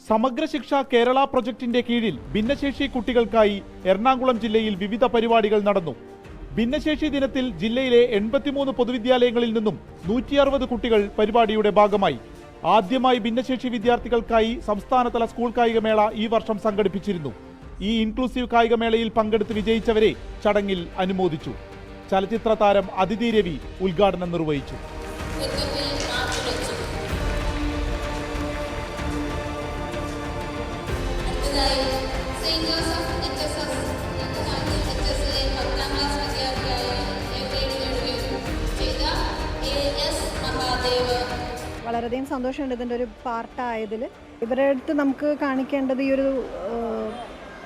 സമഗ്ര ശിക്ഷ കേരള പ്രൊജക്ടിന്റെ കീഴിൽ ഭിന്നശേഷി കുട്ടികൾക്കായി എറണാകുളം ജില്ലയിൽ വിവിധ പരിപാടികൾ നടന്നു. ഭിന്നശേഷി ദിനത്തിൽ ജില്ലയിലെ 83 പൊതുവിദ്യാലയങ്ങളിൽ നിന്നും 160 കുട്ടികൾ പരിപാടിയുടെ ഭാഗമായി. ആദ്യമായി ഭിന്നശേഷി വിദ്യാർത്ഥികൾക്കായി സംസ്ഥാനതല സ്കൂൾ കായികമേള ഈ വർഷം സംഘടിപ്പിച്ചിരുന്നു. ഈ ഇൻക്ലൂസീവ് കായികമേളയിൽ പങ്കെടുത്ത് വിജയിച്ചവരെ ചടങ്ങിൽ അനുമോദിച്ചു. ചലച്ചിത്ര താരം അതിഥി രവി ഉദ്ഘാടനം നിർവഹിച്ചു. വളരെയധികം സന്തോഷമുണ്ട് ഇതിൻ്റെ ഒരു പാർട്ടായതിൽ. ഇവരുടെ അടുത്ത് നമുക്ക് കാണിക്കേണ്ടത് ഈ ഒരു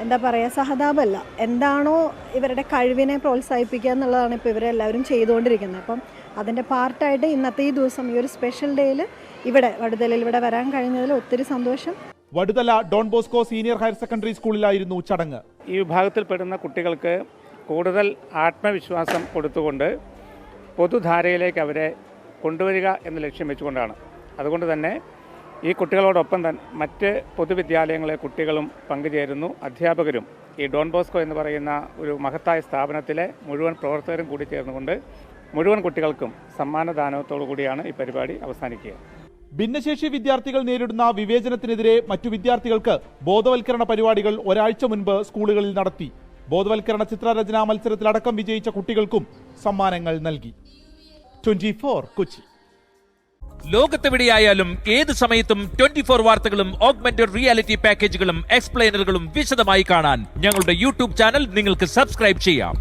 എന്താ പറയുക, സഹതാപമല്ല, എന്താണോ ഇവരുടെ കഴിവിനെ പ്രോത്സാഹിപ്പിക്കുക എന്നുള്ളതാണ് ഇപ്പോൾ ഇവരെല്ലാവരും ചെയ്തുകൊണ്ടിരിക്കുന്നത്. അപ്പം അതിൻ്റെ പാർട്ടായിട്ട് ഇന്നത്തെ ഈ ദിവസം, ഈ ഒരു സ്പെഷ്യൽ ഡേയിൽ വടുതലയിൽ ഇവിടെ വരാൻ കഴിഞ്ഞതിൽ ഒത്തിരി സന്തോഷം. Vaduthala Don Bosco senior higher secondary സ്കൂളിലായിരുന്നു ചടങ്ങ്. ഈ വിഭാഗത്തിൽപ്പെടുന്ന കുട്ടികൾക്ക് കൂടുതൽ ആത്മവിശ്വാസം കൊടുത്തുകൊണ്ട് പൊതുധാരയിലേക്ക് അവരെ കൊണ്ടുവരിക എന്ന ലക്ഷ്യം വെച്ചുകൊണ്ടാണ്. അതുകൊണ്ട് തന്നെ ഈ കുട്ടികളോടൊപ്പം തന്നെ മറ്റ് പൊതുവിദ്യാലയങ്ങളിലെ കുട്ടികളും പങ്കുചേരുന്നു. അധ്യാപകരും ഈ ഡോൺ ബോസ്കോ എന്ന് പറയുന്ന ഒരു മഹത്തായ സ്ഥാപനത്തിലെ മുഴുവൻ പ്രവർത്തകരും കൂടി ചേർന്നുകൊണ്ട് മുഴുവൻ കുട്ടികൾക്കും സമ്മാനദാനത്തോടു കൂടിയാണ് ഈ പരിപാടി അവസാനിക്കുക. ഭിന്നശേഷി വിദ്യാർത്ഥികൾ നേരിടുന്ന വിവേചനത്തിനെതിരെ മറ്റു വിദ്യാർത്ഥികൾക്ക് ബോധവൽക്കരണ പരിപാടികൾ ഒരാഴ്ച മുൻപ് സ്കൂളുകളിൽ നടത്തി. ബോധവൽക്കരണ ചിത്രരചനാ മത്സരത്തിലടക്കം വിജയിച്ച കുട്ടികൾക്കും സമ്മാനങ്ങൾ നൽകി. 24 കൊച്ചി. ലോകത്തെവിടെയായാലും ഏത് സമയത്തും 24 വാർത്തകളും ഓഗ്മെന്റഡ് റിയാലിറ്റി പാക്കേജുകളും എക്സ്പ്ലെയിനറുകളും വിശദമായി കാണാൻ ഞങ്ങളുടെ യൂട്യൂബ് ചാനൽ നിങ്ങൾക്ക് സബ്സ്ക്രൈബ് ചെയ്യാം.